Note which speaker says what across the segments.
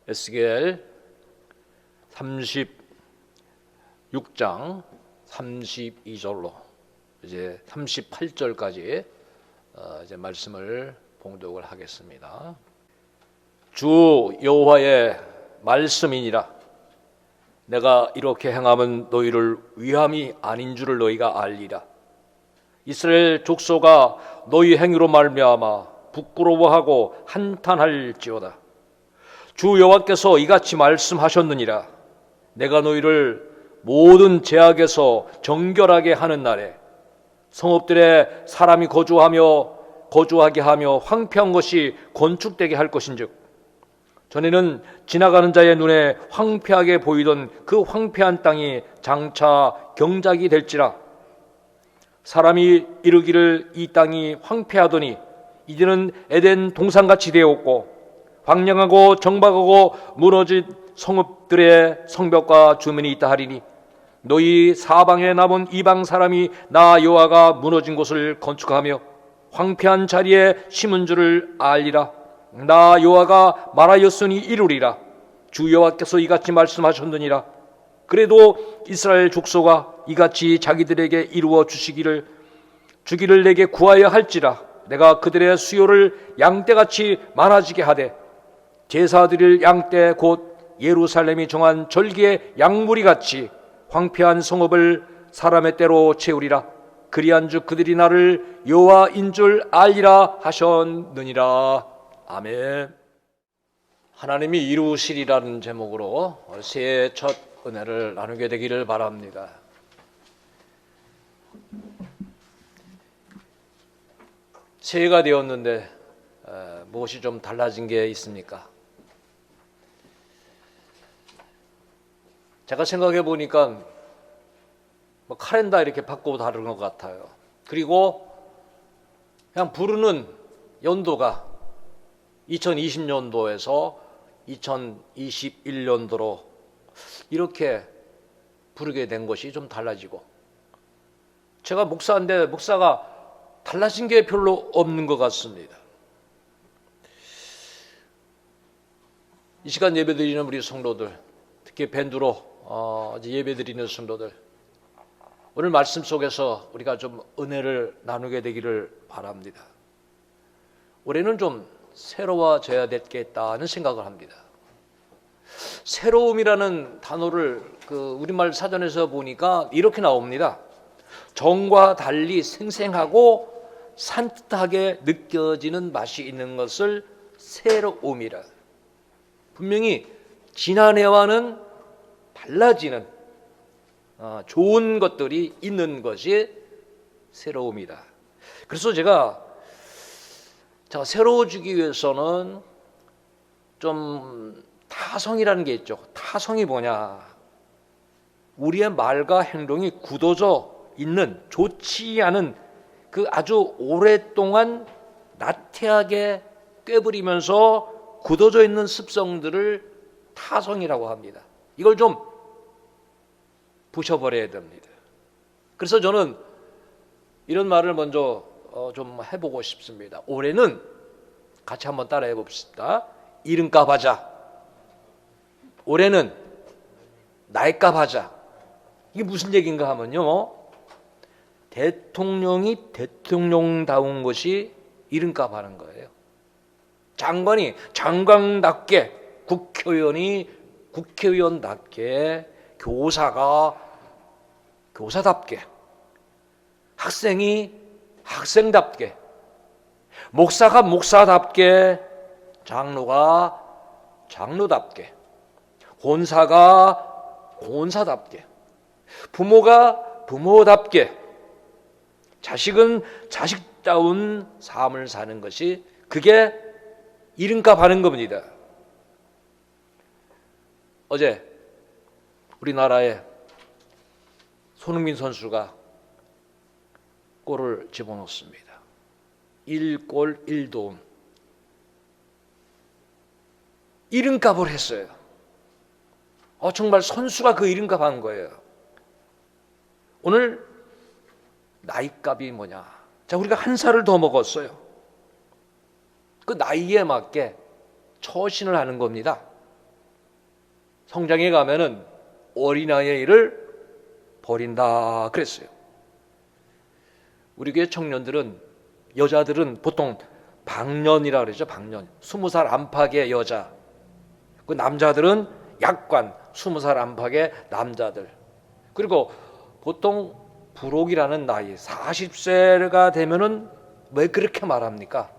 Speaker 1: 에스겔 36장 32절로 이제 38절까지 이제 말씀을 봉독을 하겠습니다. 주 여호와의 말씀이니라. 내가 이렇게 행함은 너희를 위함이 아닌 줄을 너희가 알리라. 이스라엘 족속아, 너희 행위로 말미암아 부끄러워하고 한탄할지어다. 주 여호와께서 이같이 말씀하셨느니라. 내가 너희를 모든 죄악에서 정결하게 하는 날에 성읍들에 사람이 거주하게 하며 황폐한 것이 건축되게 할 것인즉, 전에는 지나가는 자의 눈에 황폐하게 보이던 그 황폐한 땅이 장차 경작이 될지라. 사람이 이르기를 이 땅이 황폐하더니 이제는 에덴 동산같이 되었고, 황량하고 정박하고 무너진 성읍들의 성벽과 주민이 있다 하리니, 너희 사방에 남은 이방 사람이 나 여호와가 무너진 곳을 건축하며 황폐한 자리에 심은 줄을 알리라. 나 여호와가 말하였으니 이루리라. 주 여호와께서 이같이 말씀하셨느니라. 그래도 이스라엘 족속아, 이같이 자기들에게 이루어 주기를 내게 구하여 할지라. 내가 그들의 수요를 양떼같이 많아지게 하되, 제사 드릴 양떼 곧 예루살렘이 정한 절기의 양무리 같이 황폐한 성읍을 사람의 때로 채우리라. 그리한즉 그들이 나를 여호와인 줄 알리라 하셨느니라. 아멘. 하나님이 이루시리라는 제목으로 새해 첫 은혜를 나누게 되기를 바랍니다. 새해가 되었는데 무엇이 좀 달라진 게 있습니까? 제가 생각해 보니까 카렌다 이렇게 바꾸고 다른 것 같아요. 그리고 그냥 부르는 연도가 2020년도에서 2021년도로 이렇게 부르게 된 것이 좀 달라지고, 제가 목사인데 목사가 달라진 게 별로 없는 것 같습니다. 이 시간 예배드리는 우리 성도들, 특히 밴드로 예배드리는 성도들, 오늘 말씀 속에서 우리가 좀 은혜를 나누게 되기를 바랍니다. 올해는 좀 새로워져야 되겠다는 생각을 합니다. 새로움이라는 단어를 우리말 사전에서 보니까 이렇게 나옵니다. 정과 달리 생생하고 산뜻하게 느껴지는 맛이 있는 것을 새로움이라. 분명히 지난해와는 달라지는 좋은 것들이 있는 것이 새로움이다. 그래서 제가 새로워지기 위해서는 좀 타성이라는 게 있죠. 타성이 뭐냐? 우리의 말과 행동이 굳어져 있는, 좋지 않은 그 아주 오랫동안 나태하게 꿰부리면서 굳어져 있는 습성들을 타성이라고 합니다. 이걸 좀 부셔버려야 됩니다. 그래서 저는 이런 말을 먼저 좀 해보고 싶습니다. 올해는 같이 한번 따라해 봅시다. 이름값 하자. 올해는 나이값 하자. 이게 무슨 얘기인가 하면요, 대통령이 대통령다운 것이 이름값 하는 거예요. 장관이 장관답게, 국회의원이 국회의원답게, 교사가 교사답게, 학생이 학생답게, 목사가 목사답게, 장로가 장로답게, 권사가 권사답게, 부모가 부모답게, 자식은 자식다운 삶을 사는 것이, 그게 이름값 하는 겁니다. 어제 우리나라에 손흥민 선수가 골을 집어넣었습니다. 1골 1도움. 이름값을 했어요. 정말 선수가 그 이름값 한 거예요. 오늘 나이값이 뭐냐? 자, 우리가 한 살을 더 먹었어요. 그 나이에 맞게 처신을 하는 겁니다. 성장해 가면은 어린아이를 버린다 그랬어요. 우리 교회 청년들은, 여자들은 보통 방년이라 그러죠. 방년. 20살 안팎의 여자. 그 남자들은 약관, 20살 안팎의 남자들. 그리고 보통 불혹이라는 나이, 40세가 되면은 왜 그렇게 말합니까?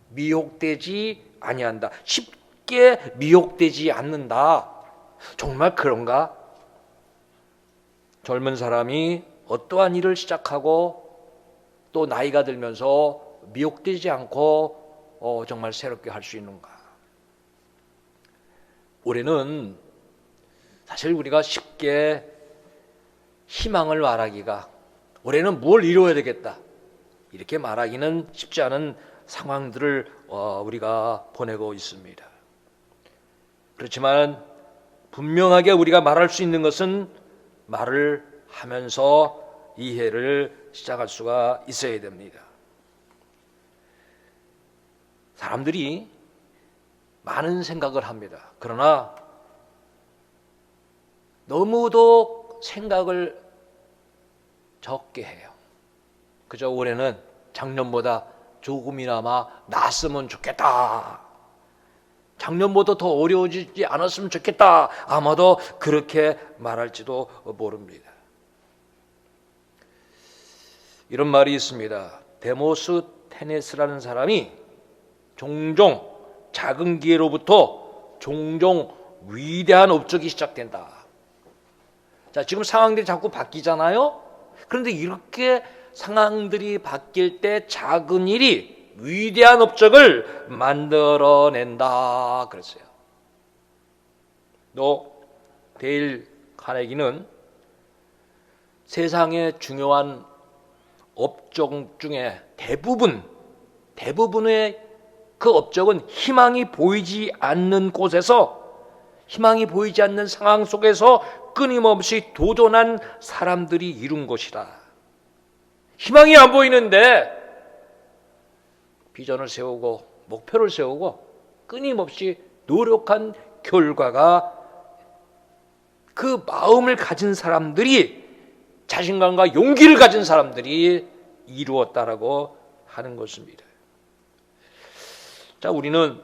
Speaker 1: 미혹되지 아니한다. 쉽게 미혹되지 않는다. 정말 그런가? 젊은 사람이 어떠한 일을 시작하고 또 나이가 들면서 미혹되지 않고 정말 새롭게 할 수 있는가? 올해는 사실 우리가 쉽게 희망을 말하기가, 올해는 뭘 이루어야 되겠다 이렇게 말하기는 쉽지 않은 상황들을 우리가 보내고 있습니다. 그렇지만 분명하게 우리가 말할 수 있는 것은 말을 하면서 이해를 시작할 수가 있어야 됩니다. 사람들이 많은 생각을 합니다. 그러나 너무도 생각을 적게 해요. 그저 올해는 작년보다 조금이나마 나았으면 좋겠다. 작년보다 더 어려워지지 않았으면 좋겠다. 아마도 그렇게 말할지도 모릅니다. 이런 말이 있습니다. 데모스테네스라는 사람이 종종 작은 기회로부터 종종 위대한 업적이 시작된다. 자, 지금 상황들이 자꾸 바뀌잖아요. 그런데 이렇게 상황들이 바뀔 때 작은 일이 위대한 업적을 만들어낸다 그랬어요. 또 데일 카네기는 세상의 중요한 업적 중에 대부분의 그 업적은 희망이 보이지 않는 곳에서, 희망이 보이지 않는 상황 속에서 끊임없이 도전한 사람들이 이룬 것이다. 희망이 안 보이는데 비전을 세우고 목표를 세우고 끊임없이 노력한 결과가, 그 마음을 가진 사람들이, 자신감과 용기를 가진 사람들이 이루었다라고 하는 것입니다. 자, 우리는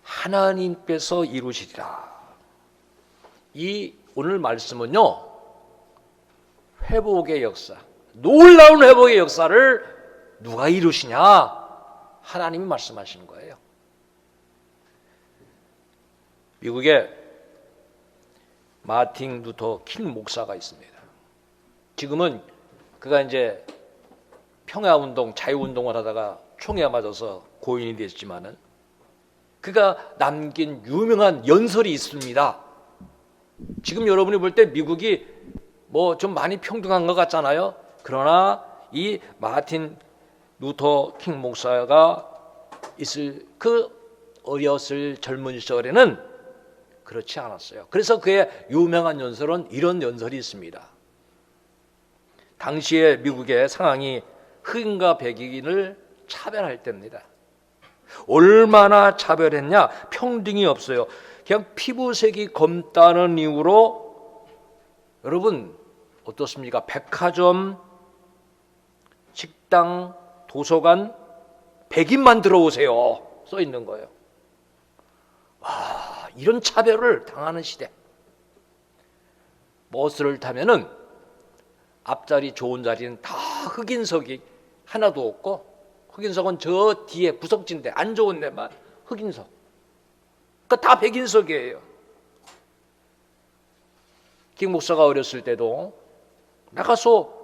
Speaker 1: 하나님께서 이루시리라. 이 오늘 말씀은요, 회복의 역사, 놀라운 회복의 역사를 누가 이루시냐? 하나님이 말씀하시는 거예요. 미국에 마틴 루터 킹 목사가 있습니다. 지금은 그가 이제 평화운동, 자유운동을 하다가 총에 맞아서 고인이 됐지만은 그가 남긴 유명한 연설이 있습니다. 지금 여러분이 볼 때 미국이 뭐 좀 많이 평등한 것 같잖아요. 그러나 이 마틴 루터 킹 목사가 있을 그 어렸을 젊은 시절에는 그렇지 않았어요. 그래서 그의 유명한 연설은 이런 연설이 있습니다. 당시에 미국의 상황이 흑인과 백인을 차별할 때입니다. 얼마나 차별했냐? 평등이 없어요. 그냥 피부색이 검다는 이유로, 여러분 어떻습니까? 백화점, 식당, 도서관 백인만 들어오세요 써 있는 거예요. 와, 이런 차별을 당하는 시대. 버스를 타면은 앞자리 좋은 자리는 다 흑인석이 하나도 없고, 흑인석은 저 뒤에 구석진데, 안 좋은 데만 흑인석. 그러니까 다 백인석이에요. 김 목사가 어렸을 때도 나가서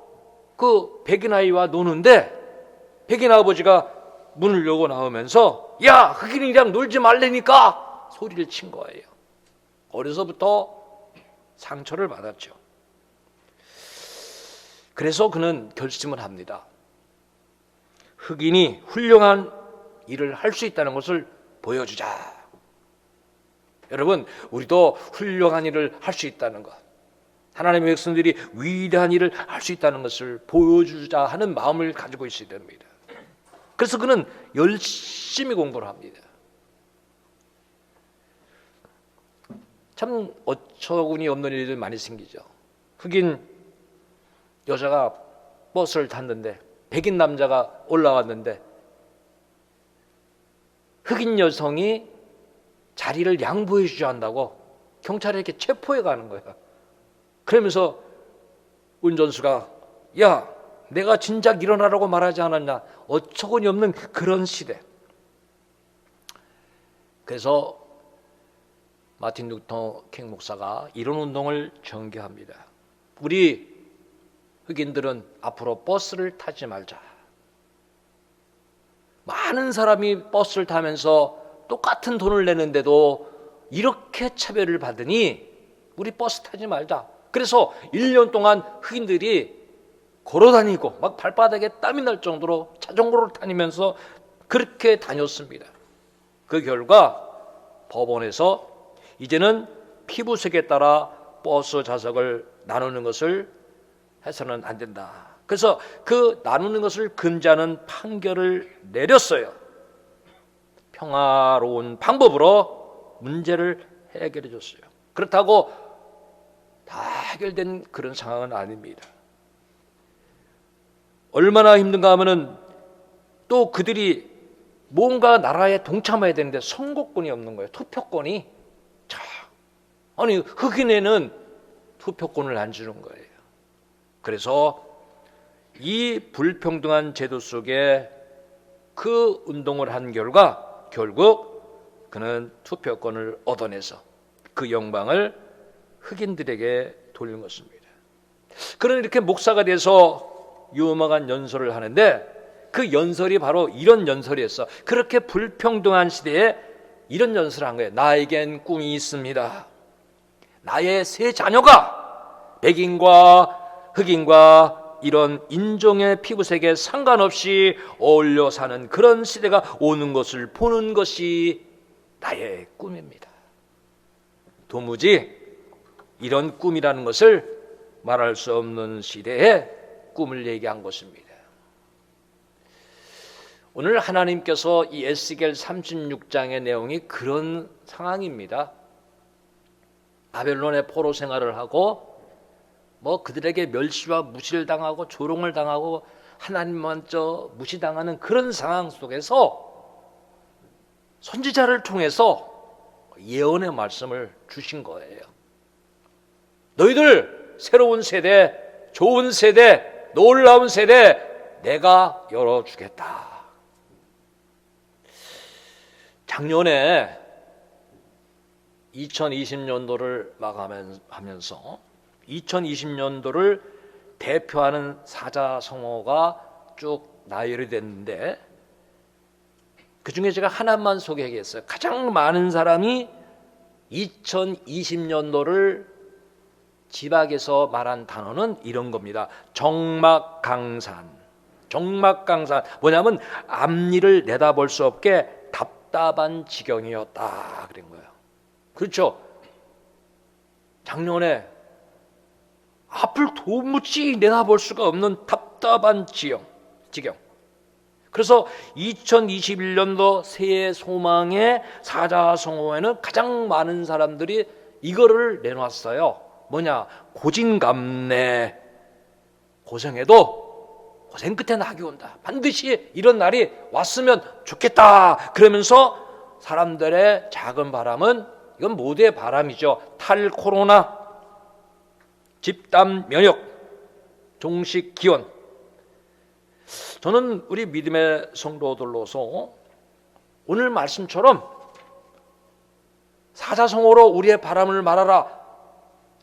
Speaker 1: 그 백인 아이와 노는데 백인 아버지가 문을 열고 나오면서 야, 흑인이랑 놀지 말라니까 소리를 친 거예요. 어려서부터 상처를 받았죠. 그래서 그는 결심을 합니다. 흑인이 훌륭한 일을 할 수 있다는 것을 보여주자. 여러분, 우리도 훌륭한 일을 할 수 있다는 것, 하나님의 백성들이 위대한 일을 할 수 있다는 것을 보여주자 하는 마음을 가지고 있어야 됩니다. 그래서 그는 열심히 공부를 합니다. 참 어처구니 없는 일들 많이 생기죠. 흑인 여자가 버스를 탔는데 백인 남자가 올라왔는데 흑인 여성이 자리를 양보해 주지 않는다고 경찰에 이렇게 체포해 가는 거야. 그러면서 운전수가 야, 내가 진작 일어나라고 말하지 않았냐. 어처구니 없는 그런 시대. 그래서 마틴 루터 킹 목사가 이런 운동을 전개합니다. 우리 흑인들은 앞으로 버스를 타지 말자. 많은 사람이 버스를 타면서 똑같은 돈을 내는데도 이렇게 차별을 받으니 우리 버스 타지 말자. 그래서 1년 동안 흑인들이 걸어다니고 막 발바닥에 땀이 날 정도로 자전거를 다니면서 그렇게 다녔습니다. 그 결과 법원에서 이제는 피부색에 따라 버스 좌석을 나누는 것을 해서는 안 된다. 그래서 그 나누는 것을 금지하는 판결을 내렸어요. 평화로운 방법으로 문제를 해결해 줬어요. 그렇다고 다 해결된 그런 상황은 아닙니다. 얼마나 힘든가 하면은 또 그들이 뭔가 나라에 동참해야 되는데 선거권이 없는 거예요. 투표권이. 자, 아니 흑인에는 투표권을 안 주는 거예요. 그래서 이 불평등한 제도 속에 그 운동을 한 결과 결국 그는 투표권을 얻어내서 그 영광을 흑인들에게 돌린 것입니다. 그는 이렇게 목사가 돼서 유명한 연설을 하는데 그 연설이 바로 이런 연설이었어. 그렇게 불평등한 시대에 이런 연설을 한 거예요. 나에겐 꿈이 있습니다. 나의 세 자녀가 백인과 흑인과 이런 인종의 피부색에 상관없이 어울려 사는 그런 시대가 오는 것을 보는 것이 나의 꿈입니다. 도무지 이런 꿈이라는 것을 말할 수 없는 시대에 꿈을 얘기한 것입니다. 오늘 하나님께서 이 에스겔 36장의 내용이 그런 상황입니다. 바벨론의 포로 생활을 하고 그들에게 멸시와 무시를 당하고 조롱을 당하고 하나님 먼저 무시당하는 그런 상황 속에서 선지자를 통해서 예언의 말씀을 주신 거예요. 너희들 새로운 세대, 좋은 세대, 놀라운 세대 내가 열어주겠다. 작년에 2020년도를 마감하면서 2020년도를 대표하는 사자성어가 쭉 나열이 됐는데 그중에 제가 하나만 소개하겠어요. 가장 많은 사람이 2020년도를 지박에서 말한 단어는 이런 겁니다. 정막강산. 정막강산. 뭐냐면 앞니를 내다볼 수 없게 답답한 지경이었다 그런 거예요. 그렇죠? 작년에 앞을 도무지 내다볼 수가 없는 답답한 지경. 그래서 2021년도 새해 소망의 사자성어에는 가장 많은 사람들이 이거를 내놨어요. 뭐냐? 고진감래. 고생해도 고생 끝에 낙이 온다. 반드시 이런 날이 왔으면 좋겠다. 그러면서 사람들의 작은 바람은 이건 모두의 바람이죠. 탈코로나, 집단 면역, 종식 기원. 저는 우리 믿음의 성도들로서 오늘 말씀처럼 사자성어로 우리의 바람을 말하라.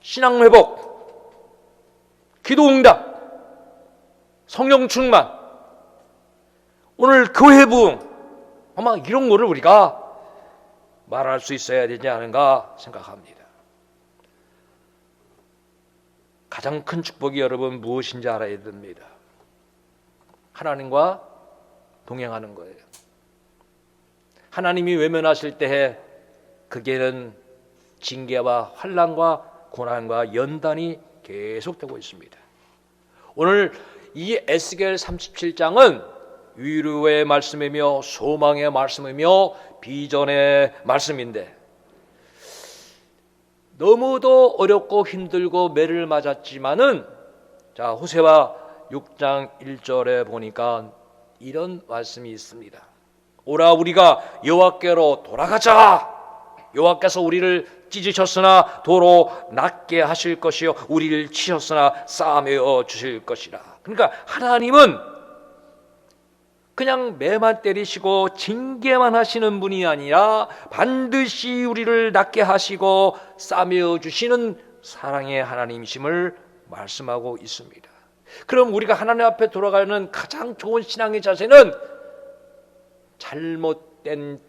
Speaker 1: 신앙 회복, 기도 응답, 성령 충만, 오늘 교회 부흥, 아마 이런 거를 우리가 말할 수 있어야 되지 않은가 생각합니다. 가장 큰 축복이 여러분 무엇인지 알아야 됩니다. 하나님과 동행하는 거예요. 하나님이 외면하실 때에 그게는 징계와 환난과 고난과 연단이 계속되고 있습니다. 오늘 이 에스겔 37장은 위로의 말씀이며 소망의 말씀이며 비전의 말씀인데 너무도 어렵고 힘들고 매를 맞았지만은, 자, 호세아 6장 1절에 보니까 이런 말씀이 있습니다. 오라 우리가 여호와께로 돌아가자. 여호와께서 우리를 찢으셨으나 도로 낫게 하실 것이요 우리를 치셨으나 싸매어 주실 것이라. 그러니까 하나님은 그냥 매만 때리시고 징계만 하시는 분이 아니라 반드시 우리를 낫게 하시고 싸매어 주시는 사랑의 하나님이심을 말씀하고 있습니다. 그럼 우리가 하나님 앞에 돌아가는 가장 좋은 신앙의 자세는 잘못된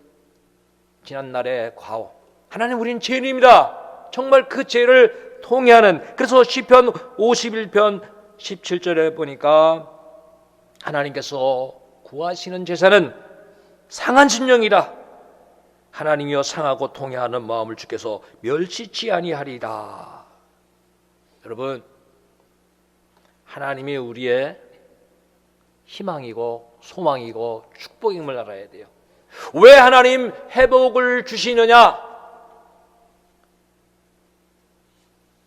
Speaker 1: 지난날의 과오, 하나님 우리는 죄인입니다. 정말 그 죄를 통회하는, 그래서 시편 51편 17절에 보니까 하나님께서 구하시는 제사는 상한 심령이라. 하나님이여 상하고 통회하는 마음을 주께서 멸시치 아니하리라. 여러분, 하나님이 우리의 희망이고 소망이고 축복임을 알아야 돼요. 왜 하나님 회복을 주시느냐?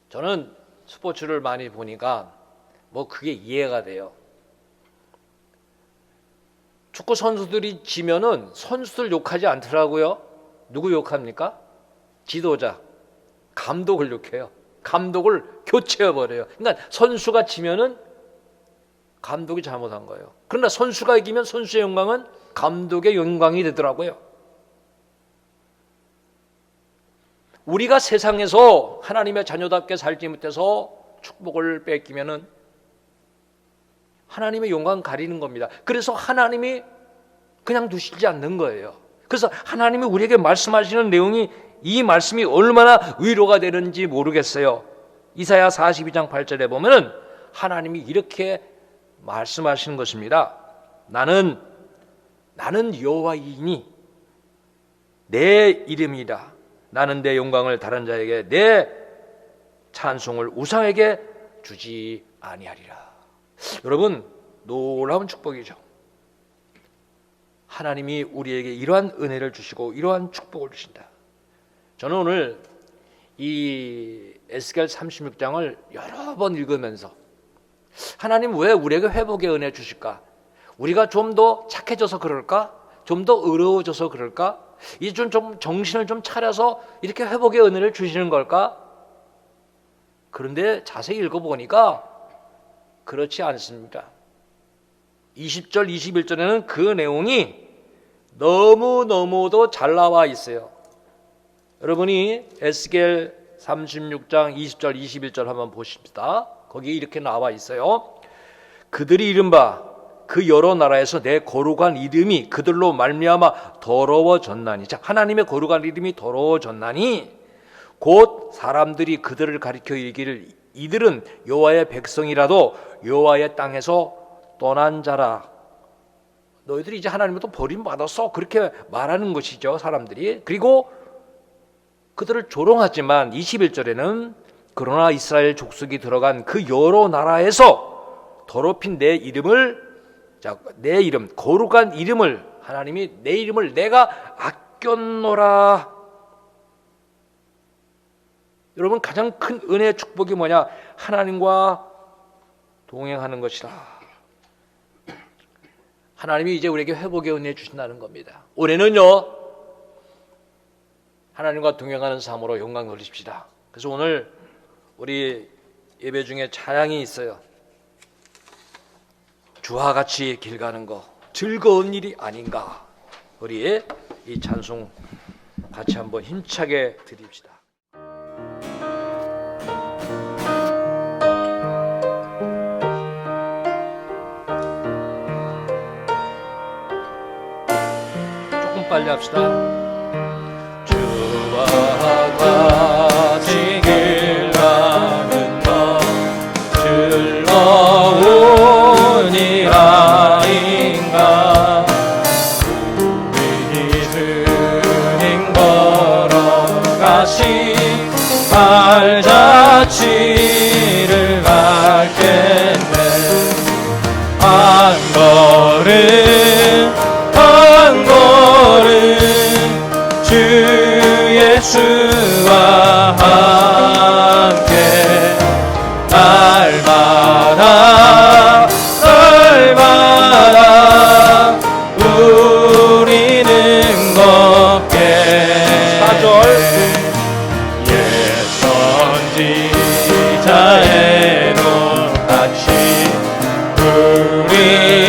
Speaker 1: 저는 스포츠를 많이 보니까 그게 이해가 돼요. 축구 선수들이 지면은 선수들 욕하지 않더라고요. 누구 욕합니까? 지도자, 감독을 욕해요. 감독을 교체해버려요. 그러니까 선수가 지면은 감독이 잘못한 거예요. 그러나 선수가 이기면 선수의 영광은 감독의 영광이 되더라고요. 우리가 세상에서 하나님의 자녀답게 살지 못해서 축복을 뺏기면은 하나님의 영광 가리는 겁니다. 그래서 하나님이 그냥 두시지 않는 거예요. 그래서 하나님이 우리에게 말씀하시는 내용이, 이 말씀이 얼마나 위로가 되는지 모르겠어요. 이사야 42장 8절에 보면은 하나님이 이렇게 말씀하시는 것입니다. 나는 여호와이니 내 이름이다. 나는 내 영광을 다른 자에게, 내 찬송을 우상에게 주지 아니하리라. 여러분, 놀라운 축복이죠. 하나님이 우리에게 이러한 은혜를 주시고 이러한 축복을 주신다. 저는 오늘 이 에스겔 36장을 여러 번 읽으면서 하나님 왜 우리에게 회복의 은혜 주실까? 우리가 좀 더 착해져서 그럴까? 좀 더 의로워져서 그럴까? 이제 좀 정신을 좀 차려서 이렇게 회복의 은혜를 주시는 걸까? 그런데 자세히 읽어보니까 그렇지 않습니다. 20절, 21절에는 그 내용이 너무너무도 잘 나와 있어요. 여러분이 에스겔 36장 20절, 21절 한번 보십시다. 거기 이렇게 나와 있어요. 그들이 이른바 그 여러 나라에서 내 거룩한 이름이 그들로 말미암아 더러워졌나니. 자, 하나님의 거룩한 이름이 더러워졌나니 곧 사람들이 그들을 가리켜 이르기를 이들은 여호와의 백성이라도 여호와의 땅에서 떠난 자라. 너희들이 이제 하나님부터 버림받았어, 그렇게 말하는 것이죠, 사람들이. 그리고 그들을 조롱하지만 21절에는 그러나 이스라엘 족속이 들어간 그 여러 나라에서 더럽힌 내 이름을, 자, 내 이름, 거룩한 이름을, 하나님이 내 이름을 내가 아꼈노라. 여러분, 가장 큰 은혜의 축복이 뭐냐? 하나님과 동행하는 것이라. 하나님이 이제 우리에게 회복의 은혜 주신다는 겁니다. 올해는요, 하나님과 동행하는 삶으로 영광 돌리십시다. 그래서 오늘 우리 예배 중에 찬양이 있어요. 주와 같이 길 가는 거 즐거운 일이 아닌가. 우리 이 찬송 같이 한번 힘차게 드립시다. 조금 빨리 합시다. 주와 같이 길 가는 것 즐거운 일 아닌가. 우리 주님 걸어가신 발자취를 밟겠네. 한 걸음 한 걸음 주 예수와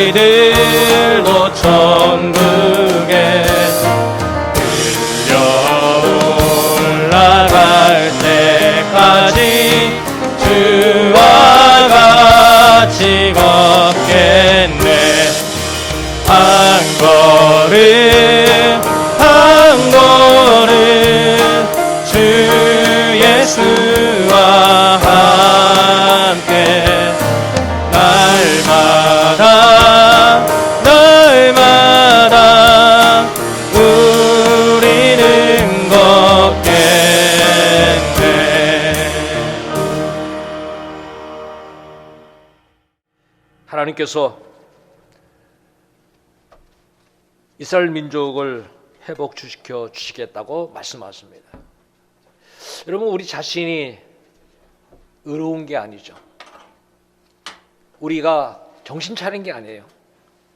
Speaker 2: 우리들도 천국에 올라갈 때까지 주와 같이 걷겠네. 한 걸음 한 걸음 주 예수와 함께 날마다 날마다 우리는 걷겠네.
Speaker 1: 하나님께서 이스라엘 민족을 회복시켜 주시겠다고 말씀하십니다. 여러분, 우리 자신이 의로운 게 아니죠. 우리가 정신 차린 게 아니에요.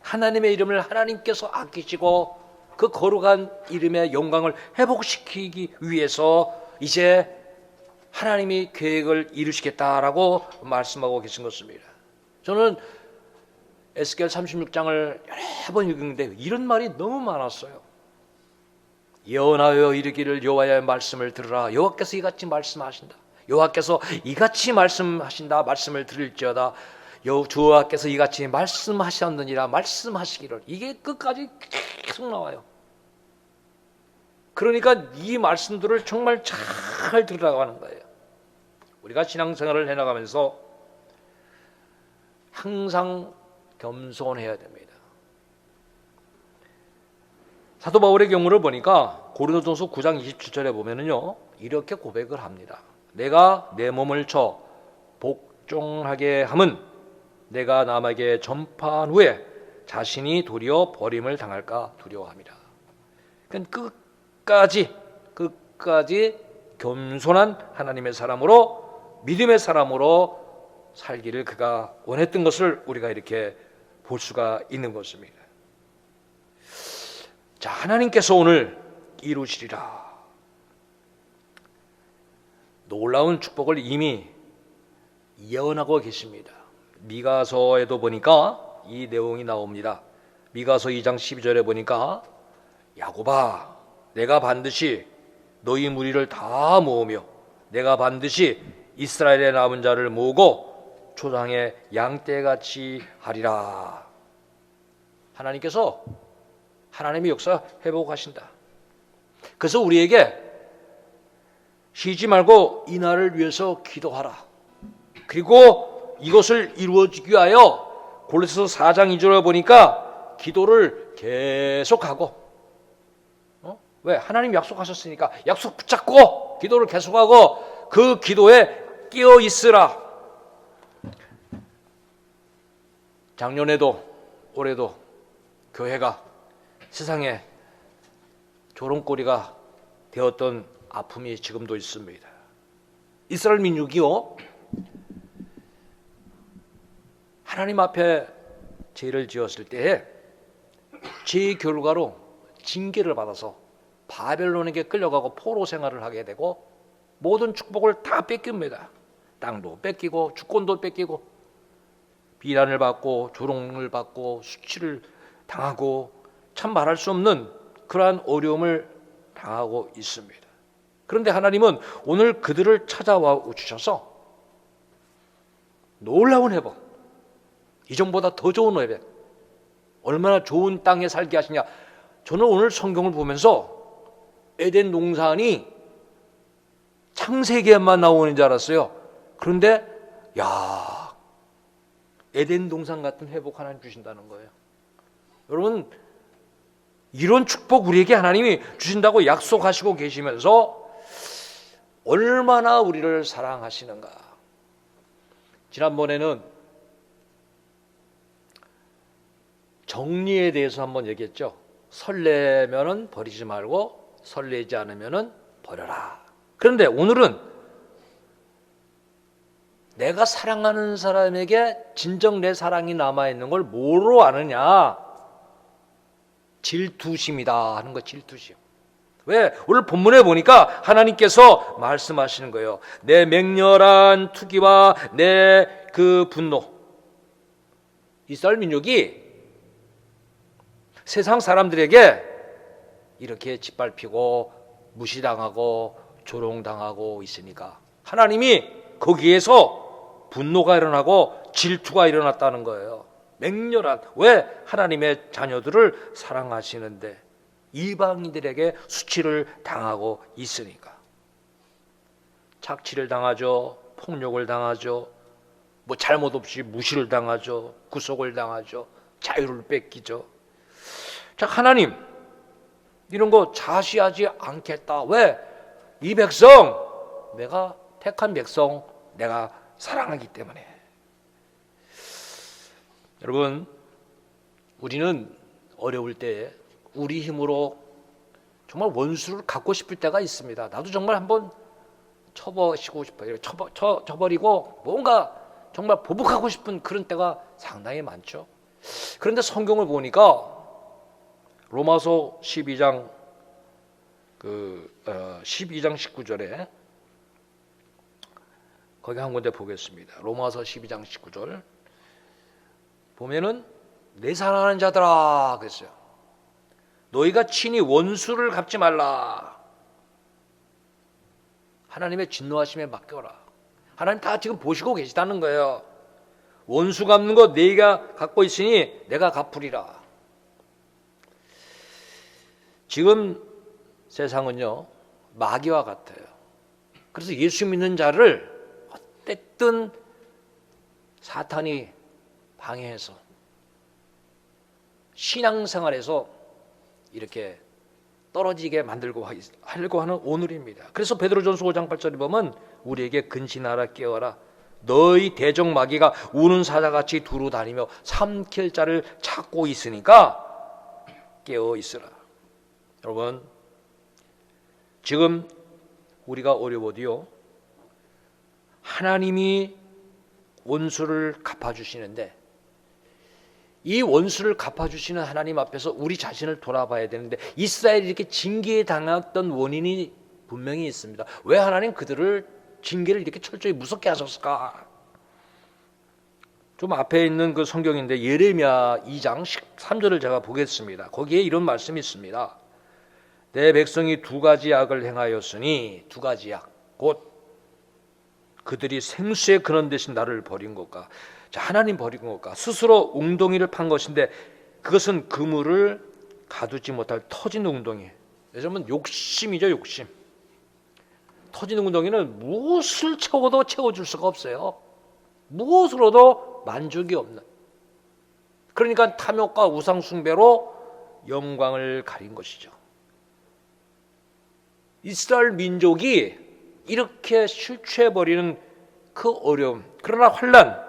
Speaker 1: 하나님의 이름을 하나님께서 아끼시고 그 거룩한 이름의 영광을 회복시키기 위해서 이제 하나님이 계획을 이루시겠다라고 말씀하고 계신 것입니다. 저는 에스겔 36장을 여러 번 읽었는데 이런 말이 너무 많았어요. 예언하여 이르기를 여호와의 말씀을 들으라. 여호와께서 이같이 말씀하신다. 여호와께서 이같이 말씀하신다. 말씀을 들을지어다. 여호와께서 이같이 말씀하셨느니라. 말씀하시기를. 이게 끝까지 계속 나와요. 그러니까 이 말씀들을 정말 잘 들으라고 하는 거예요. 우리가 신앙생활을 해나가면서 항상 겸손해야 됩니다. 사도 바울의 경우를 보니까 고린도전서 9장 27절에 보면은요, 이렇게 고백을 합니다. 내가 내 몸을 쳐 복종하게 함은 내가 남에게 전파한 후에 자신이 도리어 버림을 당할까 두려워합니다. 그러니까 끝까지 겸손한 하나님의 사람으로, 믿음의 사람으로 살기를 그가 원했던 것을 우리가 이렇게 볼 수가 있는 것입니다. 자, 하나님께서 오늘 이루시리라. 놀라운 축복을 이미 예언하고 계십니다. 미가서에도 보니까 이 내용이 나옵니다. 미가서 2장 12절에 보니까 야곱아, 내가 반드시 너희 무리를 다 모으며 내가 반드시 이스라엘의 남은 자를 모으고 초장의 양떼같이 하리라. 하나님께서 하나님의 역사 회복하신다. 그래서 우리에게 쉬지 말고 이 날을 위해서 기도하라. 그리고 이것을 이루어지기 위하여 골로새서 4장 2절에 보니까 기도를 계속하고, 왜? 하나님 약속하셨으니까 약속 붙잡고 기도를 계속하고 그 기도에 끼어 있으라. 작년에도 올해도 교회가 세상에 조롱거리가 되었던 아픔이 지금도 있습니다. 이스라엘 민족이요, 하나님 앞에 죄를 지었을 때에 죄의 결과로 징계를 받아서 바벨론에게 끌려가고 포로 생활을 하게 되고 모든 축복을 다 뺏깁니다. 땅도 뺏기고 주권도 뺏기고 비난을 받고 조롱을 받고 수치를 당하고 참 말할 수 없는 그러한 어려움을 당하고 있습니다. 그런데 하나님은 오늘 그들을 찾아와 주셔서 놀라운 회복, 이전보다 더 좋은 회복, 얼마나 좋은 땅에 살게 하시냐. 저는 오늘 성경을 보면서 에덴 동산이 창세기에만 나오는 줄 알았어요. 그런데 에덴 동산 같은 회복 하나님 주신다는 거예요. 여러분, 이런 축복 우리에게 하나님이 주신다고 약속하시고 계시면서 얼마나 우리를 사랑하시는가. 지난번에는 정리에 대해서 한번 얘기했죠. 설레면은 버리지 말고 설레지 않으면은 버려라. 그런데 오늘은 내가 사랑하는 사람에게 진정 내 사랑이 남아있는 걸 뭐로 아느냐? 질투심이다 하는 거. 질투심. 왜? 오늘 본문에 보니까 하나님께서 말씀하시는 거예요. 내 맹렬한 투기와 내 그 분노, 이스라엘 민족이 세상 사람들에게 이렇게 짓밟히고 무시당하고 조롱당하고 있으니까 하나님이 거기에서 분노가 일어나고 질투가 일어났다는 거예요. 맹렬한, 왜 하나님의 자녀들을 사랑하시는데 이방인들에게 수치를 당하고 있으니까. 착취를 당하죠. 폭력을 당하죠. 뭐 잘못 없이 무시를 당하죠. 구속을 당하죠. 자유를 뺏기죠. 자, 하나님 이런 거 자시하지 않겠다. 왜? 이 백성, 내가 택한 백성, 내가 사랑하기 때문에. 여러분, 우리는 어려울 때 우리 힘으로 정말 원수를 갖고 싶을 때가 있습니다. 나도 정말 한번 쳐버리고 싶어요. 쳐버리고 뭔가 정말 보복하고 싶은 그런 때가 상당히 많죠. 그런데 성경을 보니까 로마서 12장 19절에 거기 한 군데 보겠습니다. 로마서 12장 19절 보면은 내 사랑하는 자들아 그랬어요. 너희가 친히 원수를 갚지 말라. 하나님의 진노하심에 맡겨라. 하나님 다 지금 보시고 계시다는 거예요. 원수 갚는 거 네가 갖고 있으니 내가 갚으리라. 지금 세상은요 마귀와 같아요. 그래서 예수 믿는 자를 어쨌든 사탄이 방해해서 신앙생활에서 이렇게 떨어지게 만들고 하려고 하는 오늘입니다. 그래서 베드로전서 5장 8절에 보면 우리에게 근신하라 깨어라. 너희 대적 마귀가 우는 사자같이 두루 다니며 삼킬 자를 찾고 있으니까 깨어 있으라. 여러분, 지금 우리가 어려워도요 하나님이 원수를 갚아주시는데 이 원수를 갚아주시는 하나님 앞에서 우리 자신을 돌아봐야 되는데 이스라엘이 이렇게 징계에 당했던 원인이 분명히 있습니다. 왜 하나님 그들을 징계를 이렇게 철저히 무섭게 하셨을까? 좀 앞에 있는 그 성경인데 예레미야 2장 13절을 제가 보겠습니다. 거기에 이런 말씀이 있습니다. 내 백성이 두 가지 악을 행하였으니 두 가지 악 곧 그들이 생수의 근원 대신 나를 버린 것과 자, 하나님 버린 것과 스스로 웅덩이를 판 것인데 그것은 그물을 가두지 못할 터진 웅덩이. 여러분 욕심이죠. 욕심. 터진 웅덩이는 무엇을 채워도 채워줄 수가 없어요. 무엇으로도 만족이 없는. 그러니까 탐욕과 우상 숭배로 영광을 가린 것이죠. 이스라엘 민족이 이렇게 실추해버리는 그 어려움, 그러나 환난,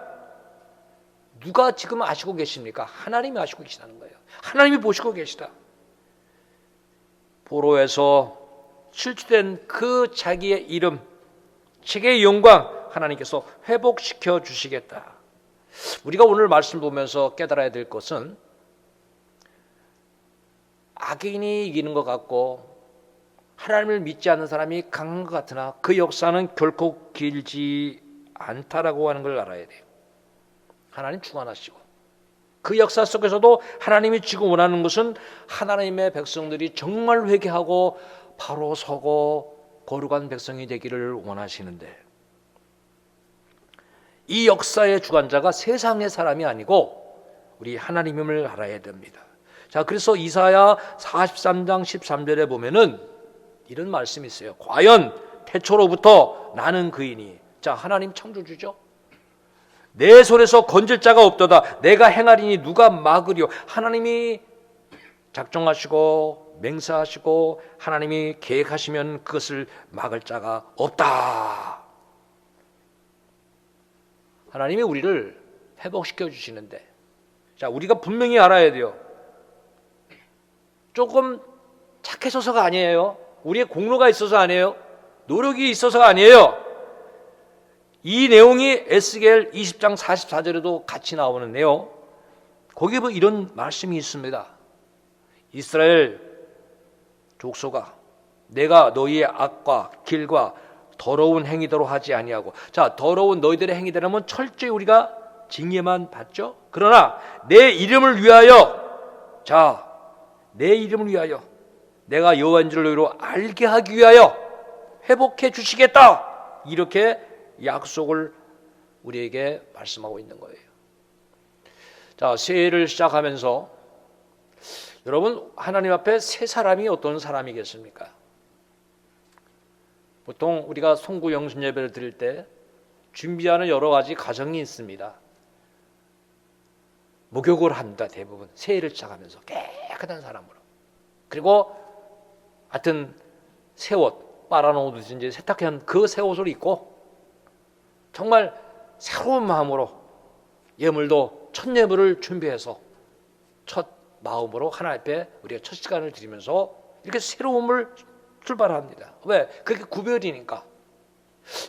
Speaker 1: 누가 지금 아시고 계십니까? 하나님이 아시고 계시다는 거예요. 하나님이 보시고 계시다. 포로에서 실추된 그 자기의 이름, 자기의 영광 하나님께서 회복시켜 주시겠다. 우리가 오늘 말씀 보면서 깨달아야 될 것은 악인이 이기는 것 같고 하나님을 믿지 않는 사람이 강한 것 같으나 그 역사는 결코 길지 않다라고 하는 걸 알아야 돼요. 하나님 주관하시고 그 역사 속에서도 하나님이 지금 원하는 것은 하나님의 백성들이 정말 회개하고 바로 서고 거룩한 백성이 되기를 원하시는데 이 역사의 주관자가 세상의 사람이 아니고 우리 하나님임을 알아야 됩니다. 자, 그래서 이사야 43장 13절에 보면은 이런 말씀이 있어요. 과연 태초로부터 나는 그이니. 자, 하나님 창조주죠. 내 손에서 건질 자가 없도다. 내가 행하리니 누가 막으리요. 하나님이 작정하시고 맹세하시고 하나님이 계획하시면 그것을 막을 자가 없다. 하나님이 우리를 회복시켜 주시는데 자, 우리가 분명히 알아야 돼요. 조금 착해서가 아니에요. 우리의 공로가 있어서 아니에요. 노력이 있어서가 아니에요. 이 내용이 에스겔 20장 44절에도 같이 나오는 내용. 거기에 뭐 이런 말씀이 있습니다. 이스라엘 족속아, 내가 너희의 악과 길과 더러운 행위대로 하지 아니하고. 자, 더러운 너희들의 행위대로면 철저히 우리가 징계만 받죠. 그러나 내 이름을 위하여, 자, 내 이름을 위하여 내가 여호와인 줄 너희로 알게 하기 위하여 회복해 주시겠다, 이렇게 약속을 우리에게 말씀하고 있는 거예요. 자, 새해를 시작하면서 여러분, 하나님 앞에 새 사람이 어떤 사람이겠습니까? 보통 우리가 송구 영신 예배를 드릴 때 준비하는 여러 가지 과정이 있습니다. 목욕을 합니다. 대부분 새해를 시작하면서 깨끗한 사람으로. 그리고 하여튼 새 옷, 빨아놓은 옷인지 세탁한 그 새 옷을 입고 정말 새로운 마음으로 예물도 첫 예물을 준비해서 첫 마음으로 하나님 앞에 우리가 첫 시간을 드리면서 이렇게 새로움을 출발합니다. 왜? 그게 구별이니까.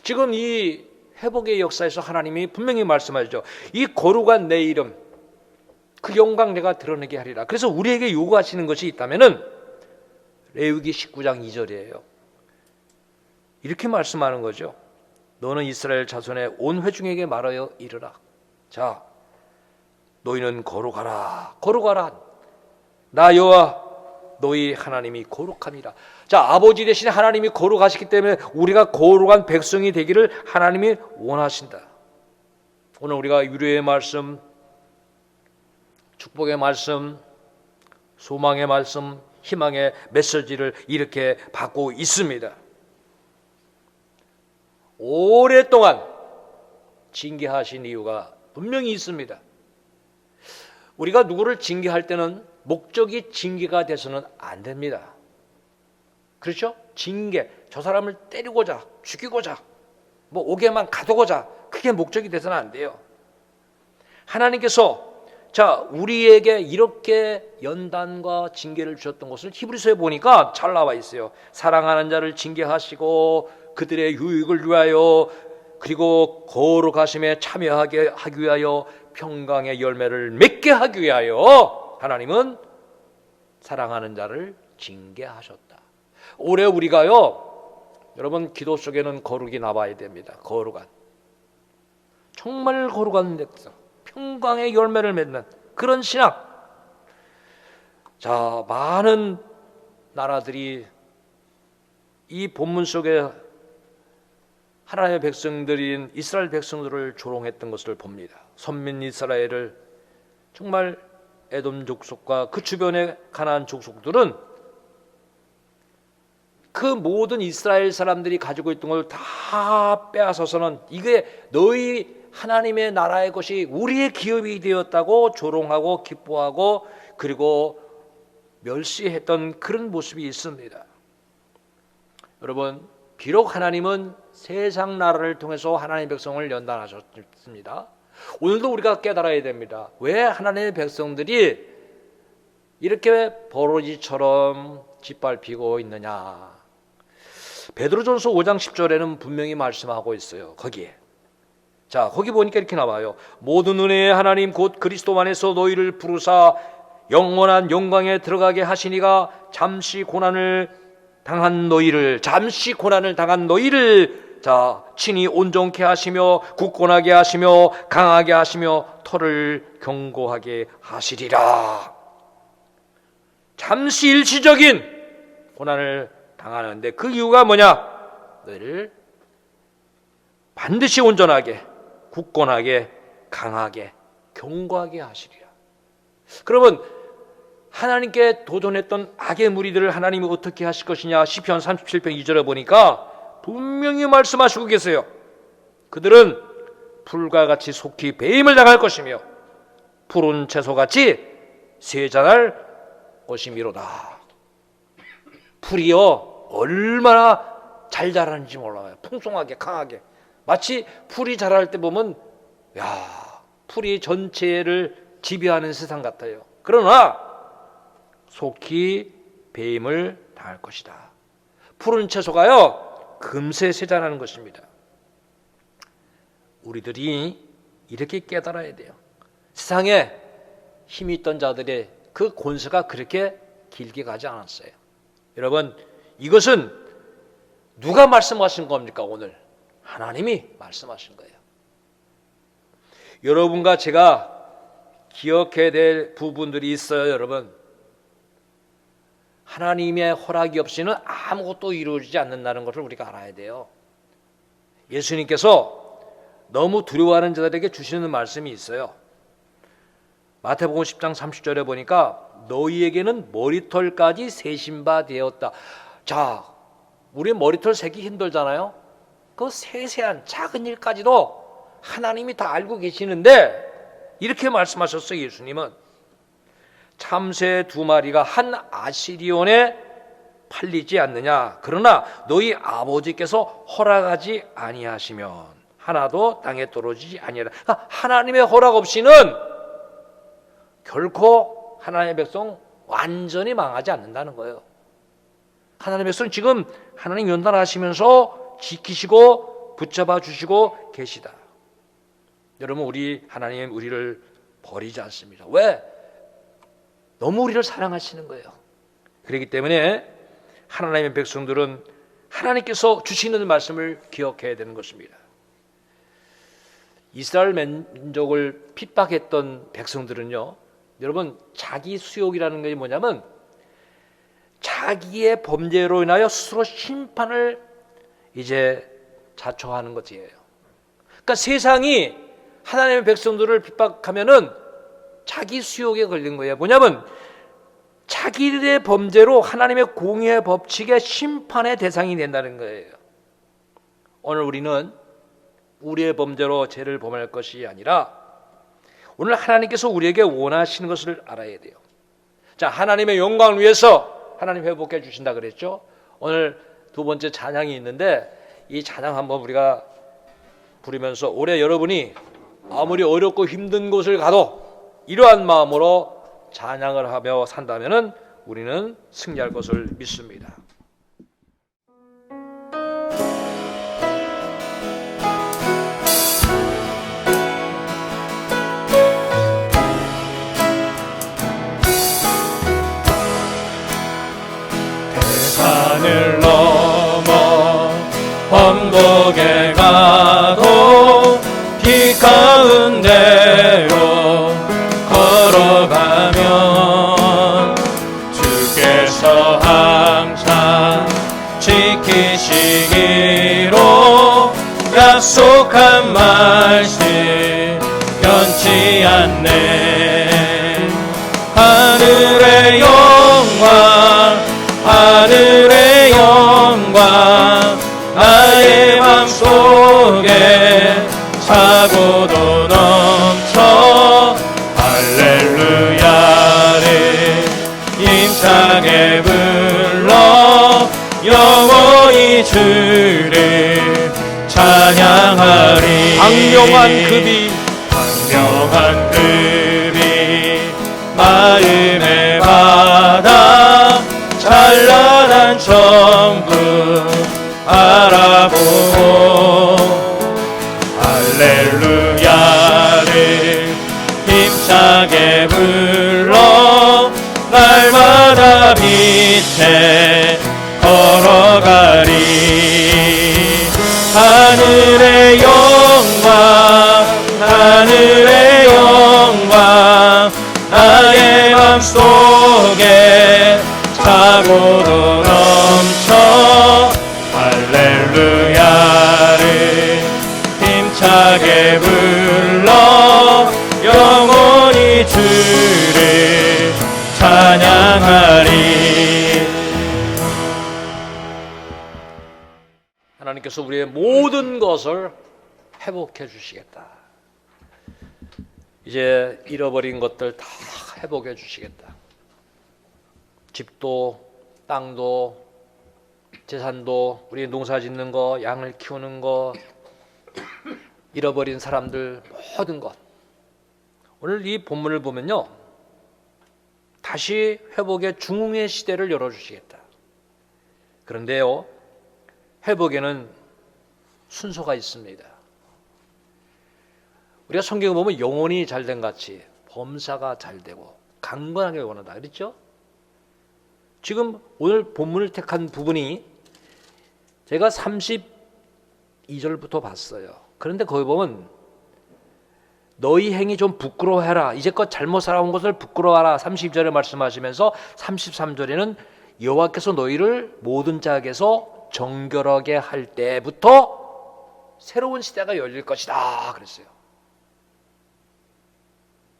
Speaker 1: 지금 이 회복의 역사에서 하나님이 분명히 말씀하시죠. 이 거룩한 내 이름, 그 영광 내가 드러내게 하리라. 그래서 우리에게 요구하시는 것이 있다면은 레위기 19장 2절이에요. 이렇게 말씀하는 거죠. 너는 이스라엘 자손의 온 회중에게 말하여 이르라. 자, 너희는 거룩하라. 거룩하라. 나 여호와 너희 하나님이 거룩함이라. 자, 아버지 대신 하나님이 거룩하시기 때문에 우리가 거룩한 백성이 되기를 하나님이 원하신다. 오늘 우리가 유료의 말씀, 축복의 말씀, 소망의 말씀, 희망의 메시지를 이렇게 받고 있습니다. 오랫동안 징계하신 이유가 분명히 있습니다. 우리가 누구를 징계할 때는 목적이 징계가 돼서는 안 됩니다. 그렇죠? 징계, 저 사람을 때리고자, 죽이고자, 뭐 옥에만 가두고자, 그게 목적이 돼서는 안 돼요. 하나님께서 자, 우리에게 이렇게 연단과 징계를 주셨던 것을 히브리서에 보니까 잘 나와 있어요. 사랑하는 자를 징계하시고 그들의 유익을 위하여, 그리고 거룩하심에 참여하게 하기 위하여, 평강의 열매를 맺게 하기 위하여 하나님은 사랑하는 자를 징계하셨다. 올해 우리가요, 여러분, 기도 속에는 거룩이 나와야 됩니다. 거룩한, 정말 거룩한 백성, 평강의 열매를 맺는 그런 신앙. 자, 많은 나라들이 이 본문 속에 하나님의 백성들인 이스라엘 백성들을 조롱했던 것을 봅니다. 선민 이스라엘을, 정말 에돔 족속과 그 주변의 가나안 족속들은 그 모든 이스라엘 사람들이 가지고 있던 걸 다 빼앗아서는 이게 너희 하나님의 나라의 것이 우리의 기업이 되었다고 조롱하고 기뻐하고 그리고 멸시했던 그런 모습이 있습니다. 여러분, 비록 하나님은 세상 나라를 통해서 하나님의 백성을 연단하셨습니다. 오늘도 우리가 깨달아야 됩니다. 왜 하나님의 백성들이 이렇게 버러지처럼 짓밟히고 있느냐. 베드로전서 5장 10절에는 분명히 말씀하고 있어요. 거기에, 자, 거기 보니까 이렇게 나와요. 모든 은혜의 하나님 곧 그리스도 안에서 너희를 부르사 영원한 영광에 들어가게 하시니가 잠시 고난을 당한 너희를, 자, 친히 온전케 하시며 굳건하게 하시며 강하게 하시며 터를 견고하게 하시리라. 잠시 일시적인 고난을 당하는데 그 이유가 뭐냐? 너희를 반드시 온전하게, 굳건하게, 강하게, 견고하게 하시리라. 그러면 하나님께 도전했던 악의 무리들을 하나님이 어떻게 하실 것이냐? 시편 37편 2절에 보니까 분명히 말씀하시고 계세요. 그들은 풀과 같이 속히 배임을 당할 것이며 푸른 채소같이 쇠잔할 것이미로다. 풀이요, 얼마나 잘 자라는지 몰라요. 풍성하게, 강하게. 마치 풀이 자랄 때 보면, 야, 풀이 전체를 지배하는 세상 같아요. 그러나 속히 배임을 당할 것이다. 푸른 채소가요, 금세 쇠잔하는 것입니다. 우리들이 이렇게 깨달아야 돼요. 세상에 힘이 있던 자들의 그 권세가 그렇게 길게 가지 않았어요. 여러분, 이것은 누가 말씀하신 겁니까? 오늘 하나님이 말씀하신 거예요. 여러분과 제가 기억해야 될 부분들이 있어요. 여러분, 하나님의 허락이 없이는 아무것도 이루어지지 않는다는 것을 우리가 알아야 돼요. 예수님께서 너무 두려워하는 자들에게 주시는 말씀이 있어요. 마태복음 10장 30절에 보니까 너희에게는 머리털까지 세신 바 되었다. 자, 우리 머리털 세기 힘들잖아요. 그 세세한 작은 일까지도 하나님이 다 알고 계시는데 이렇게 말씀하셨어요. 예수님은 참새 2마리가 한 아시리온에 팔리지 않느냐. 그러나 너희 아버지께서 허락하지 아니하시면 하나도 땅에 떨어지지 아니하라. 그러니까 하나님의 허락 없이는 결코 하나님의 백성 완전히 망하지 않는다는 거예요. 하나님의 백성 지금 하나님 연단하시면서 지키시고 붙잡아 주시고 계시다. 여러분, 우리 하나님 우리를 버리지 않습니다. 왜? 너무 우리를 사랑하시는 거예요. 그렇기 때문에 하나님의 백성들은 하나님께서 주시는 말씀을 기억해야 되는 것입니다. 이스라엘 민족을 핍박했던 백성들은요, 여러분, 자기 수욕이라는 게 뭐냐면 자기의 범죄로 인하여 스스로 심판을 이제 자초하는 것이에요. 그러니까 세상이 하나님의 백성들을 핍박하면은 자기 수욕에 걸린 거예요. 뭐냐면 자기들의 범죄로 하나님의 공의의 법칙의 심판의 대상이 된다는 거예요. 오늘 우리는 우리의 범죄로 죄를 범할 것이 아니라 오늘 하나님께서 우리에게 원하시는 것을 알아야 돼요. 자, 하나님의 영광을 위해서 하나님 회복해 주신다 그랬죠. 오늘 두 번째 찬양이 있는데 이 찬양 한번 우리가 부르면서 올해 여러분이 아무리 어렵고 힘든 곳을 가도 이러한 마음으로 찬양을 하며 산다면은 우리는 승리할 것을 믿습니다.
Speaker 2: 산을 넘어 언덕에 가도 길 가운데로 걸어가면 주께서 항상 지키시기로 약속한 말씀 변치 않네. 하늘의 영광 하늘의 영광 나의 맘속에 차고도 넘쳐 할렐루야를 힘차게 불러 영원히 주를 찬양하리. 강력한 급이 마음에 받아 찬란한 천국 알아보고 할렐루야를 힘차게 불러 날마다 빛에 걸어가리. 하늘의 영광 하늘의 영광 나의 맘속에 차고도 넘쳐 할렐루야를 힘차게 불러 영원히 주를 찬양하리.
Speaker 1: 하나님께서 우리의 모든 것을 회복해 주시겠다. 이제 잃어버린 것들 다 회복해 주시겠다. 집도 땅도 재산도 우리 농사 짓는 거 양을 키우는 거 잃어버린 사람들 모든 것. 오늘 이 본문을 보면요, 다시 회복의 중흥의 시대를 열어주시겠다. 그런데요, 회복에는 순서가 있습니다. 우리가 성경을 보면 영혼이 잘된 같이 범사가 잘되고 강건하게 원한다 그랬죠? 지금 오늘 본문을 택한 부분이 제가 32절부터 봤어요. 그런데 거기 보면 너희 행위 좀 부끄러워해라. 이제껏 잘못 살아온 것을 부끄러워하라. 32절에 말씀하시면서 33절에는 여호와께서 너희를 모든 자에게서 정결하게 할 때부터 새로운 시대가 열릴 것이다 그랬어요.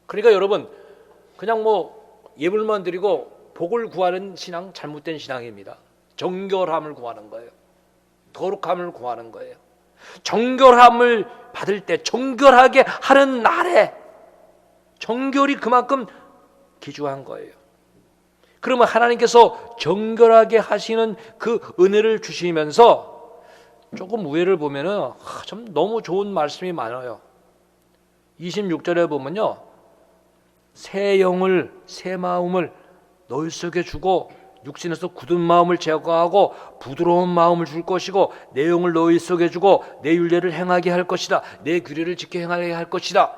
Speaker 1: 그러니까 여러분, 그냥 뭐 예물만 드리고 복을 구하는 신앙 잘못된 신앙입니다. 정결함을 구하는 거예요. 거룩함을 구하는 거예요. 정결함을 받을 때, 정결하게 하는 날에 정결이 그만큼 귀중한 거예요. 그러면 하나님께서 정결하게 하시는 그 은혜를 주시면서 조금 우회를 보면은 참 너무 좋은 말씀이 많아요. 26절에 보면요, 새 영을, 새 마음을 너희 속에 주고 육신에서 굳은 마음을 제거하고 부드러운 마음을 줄 것이고 내 영을 너희 속에 주고 내 율례를 행하게 할 것이다. 내 규례를 지켜 행하게 할 것이다.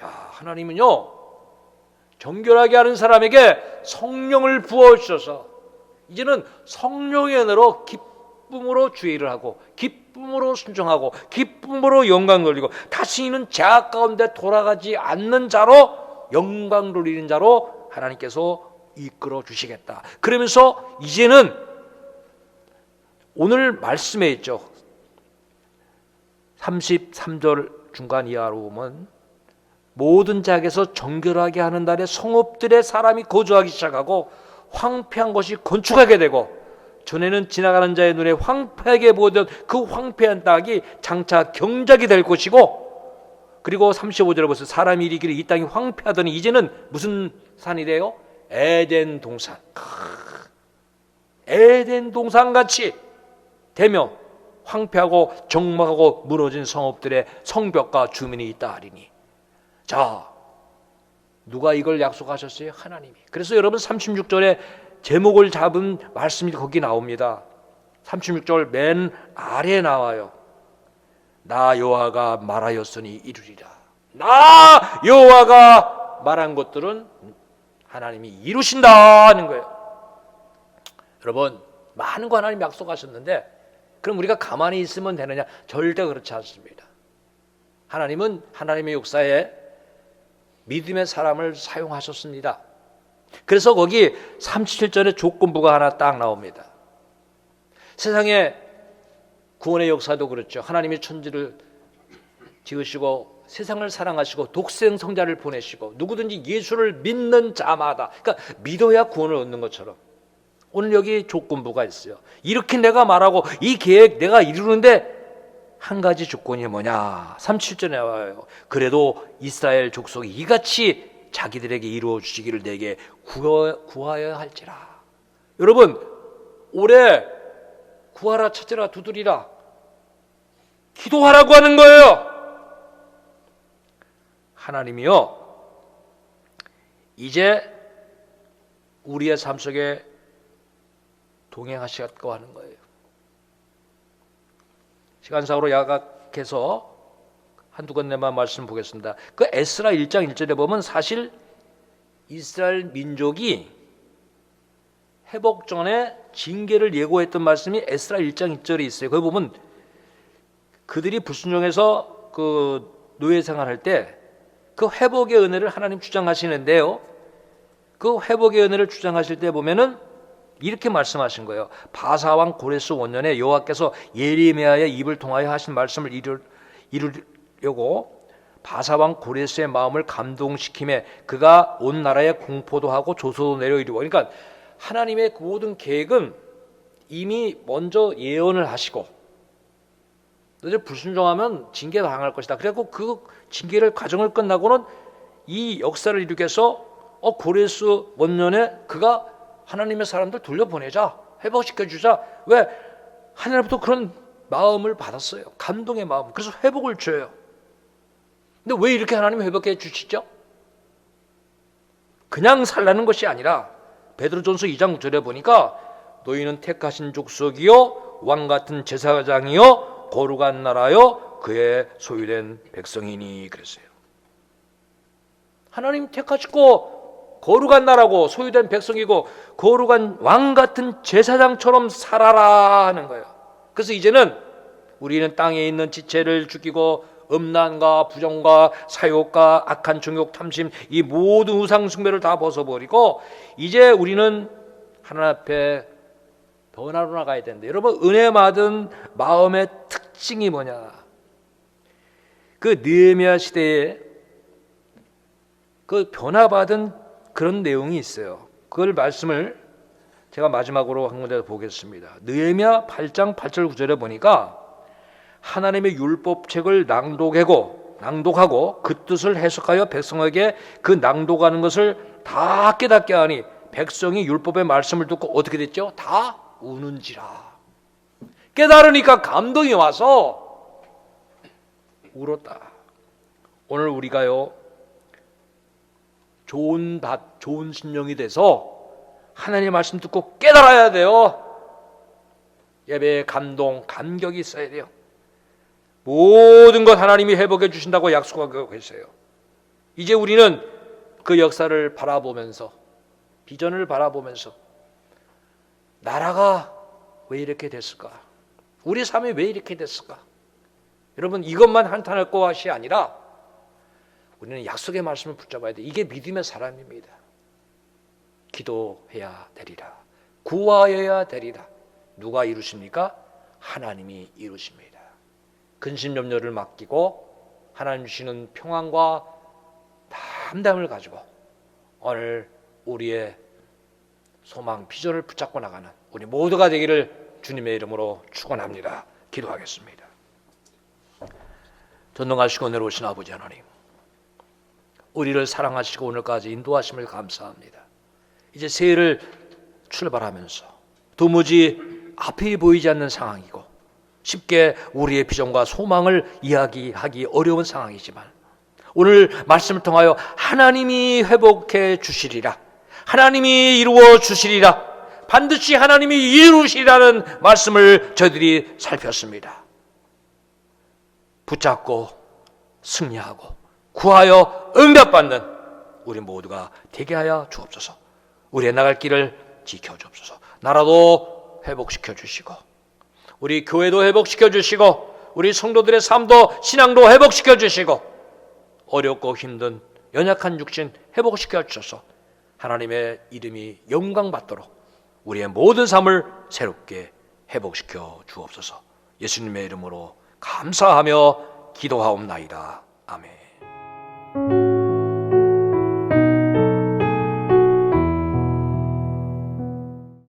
Speaker 1: 야, 하나님은요, 정결하게 하는 사람에게 성령을 부어주셔서 이제는 성령의 은혜로 기쁨으로 주의를 하고 기쁨으로 순종하고 기쁨으로 영광 돌리고 다시는 죄악 가운데 돌아가지 않는 자로, 영광 돌리는 자로 하나님께서 이끌어 주시겠다. 그러면서 이제는 오늘 말씀에 있죠, 33절 중간 이하로 보면 모든 자에게서 정결하게 하는 날에 성읍들의 사람이 거주하기 시작하고 황폐한 것이 건축하게 되고 전에는 지나가는 자의 눈에 황폐하게 보던 그 황폐한 땅이 장차 경작이 될 것이고, 그리고 35절에 보세요. 사람이 이르기를 이 땅이 황폐하더니 이제는 무슨 산이 돼요? 에덴 동산. 에덴 동산같이 되며 황폐하고 적막하고 무너진 성읍들의 성벽과 주민이 있다 하리니. 자, 누가 이걸 약속하셨어요? 하나님이. 그래서 여러분 36절에 제목을 잡은 말씀이 거기 나옵니다. 36절 맨 아래에 나와요. 나 여호와가 말하였으니 이루리라. 나 여호와가 말한 것들은 하나님이 이루신다는 거예요. 여러분, 많은 거 하나님 약속하셨는데 그럼 우리가 가만히 있으면 되느냐? 절대 그렇지 않습니다. 하나님은 하나님의 역사에 믿음의 사람을 사용하셨습니다. 그래서 거기 37절에 조건부가 하나 딱 나옵니다. 세상에 구원의 역사도 그렇죠. 하나님이 천지를 지으시고 세상을 사랑하시고 독생 성자를 보내시고 누구든지 예수를 믿는 자마다, 그러니까 믿어야 구원을 얻는 것처럼 오늘 여기 조건부가 있어요. 이렇게 내가 말하고 이 계획 내가 이루는데 한 가지 조건이 뭐냐? 37절에 나와요. 그래도 이스라엘 족속이 이같이 자기들에게 이루어 주시기를 내게 구하여야 할지라. 여러분, 올해 구하라, 찾으라, 두드리라, 기도하라고 하는 거예요. 하나님이요, 이제 우리의 삶 속에 동행하시겠다고 하는 거예요. 시간상으로 야각해서 한두 군데만 말씀 보겠습니다. 그 에스라 1장 1절에 보면 사실 이스라엘 민족이 회복 전에 징계를 예고했던 말씀이 에스라 1장 1절에 있어요. 거기 보면 그들이 불순종해서 그 노예 생활할 때 그 회복의 은혜를 하나님 주장하시는데요, 그 회복의 은혜를 주장하실 때 보면은 이렇게 말씀하신 거예요. 바사왕 고레스 원년에 여호와께서 예레미야의 입을 통하여 하신 말씀을 이루려고 바사왕 고레스의 마음을 감동시키며 그가 온 나라에 공포도 하고 조소도 내려 이루고, 그러니까 하나님의 그 모든 계획은 이미 먼저 예언을 하시고 너희들 불순종하면 징계 당할 것이다. 그래갖고 그 징계를 과정을 끝나고는 이 역사를 이루기 위해서 고레스 원년에 그가 하나님의 사람들 돌려보내자, 회복시켜주자. 왜? 하나님부터 그런 마음을 받았어요. 감동의 마음. 그래서 회복을 줘요. 근데 왜 이렇게 하나님이 회복해 주시죠? 그냥 살라는 것이 아니라 베드로전서 2장 9절에 보니까 너희는 택하신 족속이요 왕같은 제사장이요 거룩한 나라요 그의 소유된 백성이니 그랬어요. 하나님 택하시고 거룩한 나라고 소유된 백성이고 거룩한 왕같은 제사장처럼 살아라 하는 거예요. 그래서 이제는 우리는 땅에 있는 지체를 죽이고 음란과 부정과 사욕과 악한 정욕 탐심 이 모든 우상 숭배를 다 벗어버리고 이제 우리는 하나님 앞에 변화로 나가야 되는데, 여러분 은혜 받은 마음의 특징이 뭐냐? 그 느헤미야 시대에 그 변화받은 그런 내용이 있어요. 그걸 말씀을 제가 마지막으로 한 군데 보겠습니다. 느헤미야 8장 8절 9절에 보니까 하나님의 율법책을 낭독하고 그 뜻을 해석하여 백성에게 그 낭독하는 것을 다 깨닫게 하니 백성이 율법의 말씀을 듣고 어떻게 됐죠? 다 우는지라. 깨달으니까 감동이 와서 울었다. 오늘 우리가요 좋은 심령이 돼서 하나님의 말씀 듣고 깨달아야 돼요. 예배에 감격이 있어야 돼요. 모든 것 하나님이 회복해 주신다고 약속하고 계세요. 이제 우리는 그 역사를 바라보면서, 비전을 바라보면서 나라가 왜 이렇게 됐을까? 우리 삶이 왜 이렇게 됐을까? 여러분 이것만 한탄할 것이 아니라 우리는 약속의 말씀을 붙잡아야 돼. 이게 믿음의 사람입니다. 기도해야 되리라. 구하여야 되리라. 누가 이루십니까? 하나님이 이루십니다. 근심염려를 맡기고 하나님 주시는 평안과 담담을 가지고 오늘 우리의 소망, 비전을 붙잡고 나가는 우리 모두가 되기를 주님의 이름으로 축원합니다. 기도하겠습니다. 전능하시고 내려오신 아버지 하나님, 우리를 사랑하시고 오늘까지 인도하심을 감사합니다. 이제 새해를 출발하면서 도무지 앞이 보이지 않는 상황이고 쉽게 우리의 비전과 소망을 이야기하기 어려운 상황이지만 오늘 말씀을 통하여 하나님이 회복해 주시리라, 하나님이 이루어 주시리라, 반드시 하나님이 이루시리라는 말씀을 저희들이 살폈습니다. 붙잡고 승리하고 구하여 응답받는 우리 모두가 되게 하여 주옵소서. 우리의 나갈 길을 지켜주옵소서. 나라도 회복시켜 주시고 우리 교회도 회복시켜 주시고 우리 성도들의 삶도 신앙도 회복시켜 주시고 어렵고 힘든 연약한 육신 회복시켜 주셔서 하나님의 이름이 영광받도록 우리의 모든 삶을 새롭게 회복시켜 주옵소서. 예수님의 이름으로 감사하며 기도하옵나이다. 아멘.